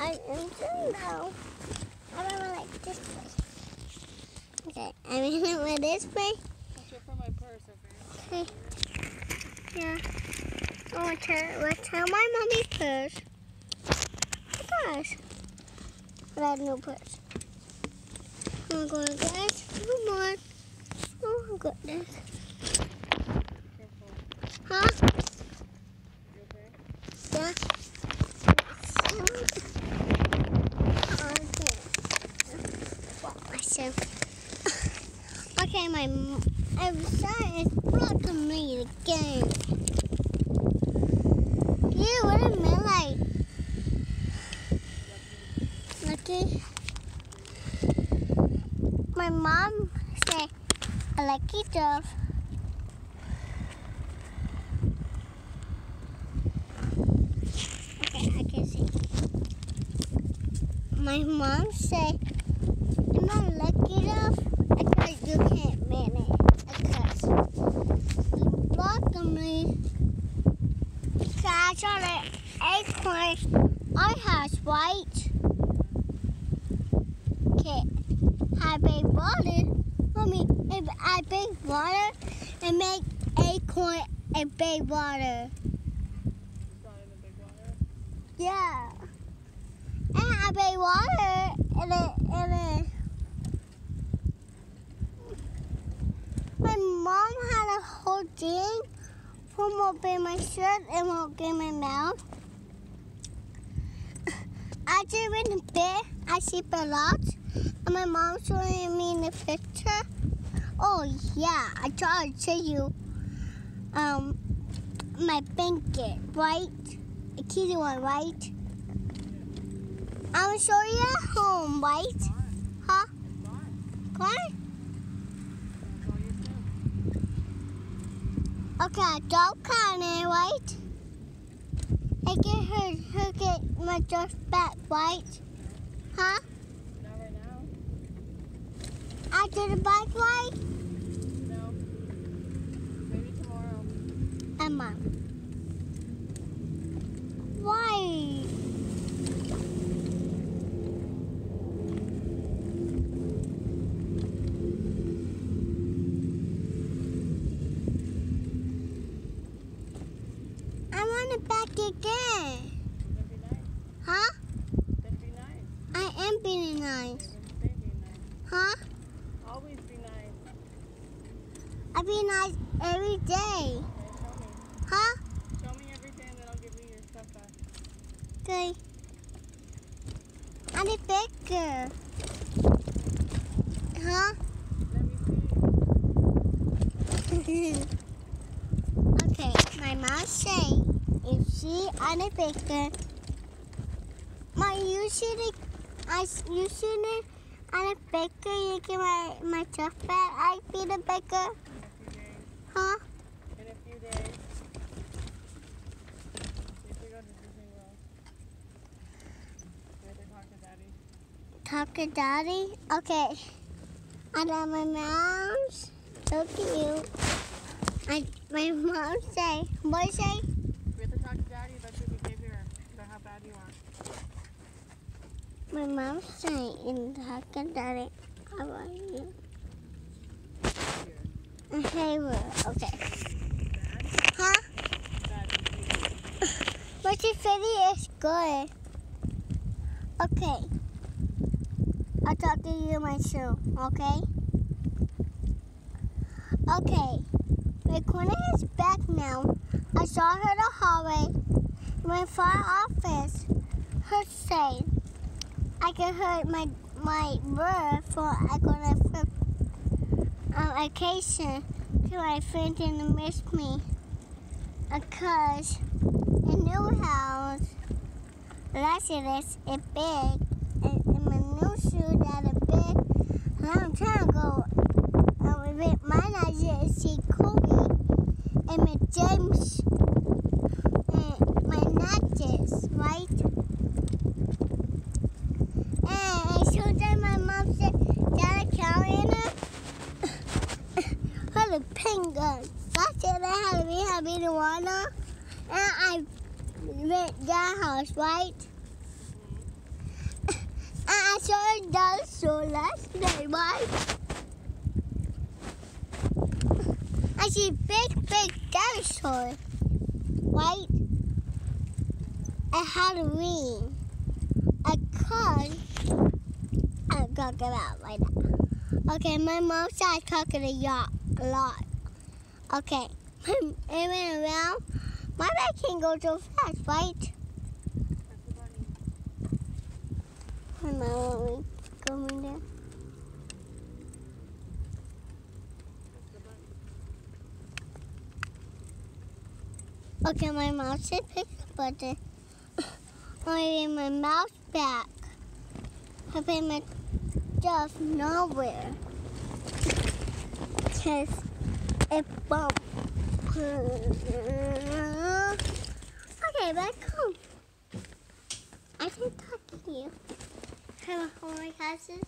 I am now. I don't like this way. Okay, I'm in it with this way. Watch out for my purse, okay? Okay. Yeah. I want to tell my mommy's purse. Gosh. But I have no purse. I'm going to get come on. Oh goodness. Careful. Huh? You okay? Yeah. Okay, I'm sorry, it's blocking me again. Yeah, what a midnight. Lucky. My mom said, I like it stuff. Okay, I can see. My mom said, am I lucky enough? Because you can't manage. Because you blocked me. So I saw the acorn. I has white. Okay. I bake water. Mommy, if I bake water and make acorn and bake water. It's not in the big water? Yeah. And I bake water and it. My mom had a whole thing from open my shirt and open my mouth. I just went to bed. I sleep a lot. And my mom's showing me in the picture. Oh yeah, I tried to show you my blanket, right? A kitty one, right? I will show you at home, right? Huh? What? Okay, don't count it, right? I get her get my dress back, right? Huh? Not right now. After the bike ride? No. Maybe tomorrow. Emma. Why? I want it back again. That'd be nice. Huh? That'd be nice. I am being nice. Stay being nice. Huh? Always be nice. I be nice every day. Okay, show me. Huh? Show me everything and then I'll give you your stuff back. Okay. I'm a baker. Huh? Let me see. Okay, my mom say if she on a baker, you shouldn't on a baker. You get my stuff back. I be the baker. In a few days. Huh? In a few days. If we go to Disney World. We have to talk to Daddy. Talk to Daddy. Okay. I love my mom's. So cute. My mom say, what say? We have to talk to Daddy about your behavior. About how bad you are. My mom say in talk to Daddy. How about you? Okay, okay. Dad? Huh? Dad. But your video is good. Okay. I'll talk to you myself, okay? Okay. Recording is back now. I saw her in the hallway. Went for our office. Her say, I can hear my bird for I gonna flip vacation to my friend didn't miss me. Because a new house, residence is big, and my new shoe that is big. And I'm trying to go with my idea is see Kobe and my James and my Natchez, right? And so then my mom said, Dad, Carolina, her the pink gun. That's it, I had to be happy to water. And I went that house, right? saw a dinosaur last night, right? I see a big dinosaur, right? At Halloween. I'm talking about right now. Okay, my mom started talking a lot. Okay, it went around. My bag can't go so fast, right? My mom won't go in there. Okay, my mom said pick the button. I put my mouse back. I put my stuff nowhere. Because it bumped. Okay, back home. I can talk to you. Can I hold my glasses?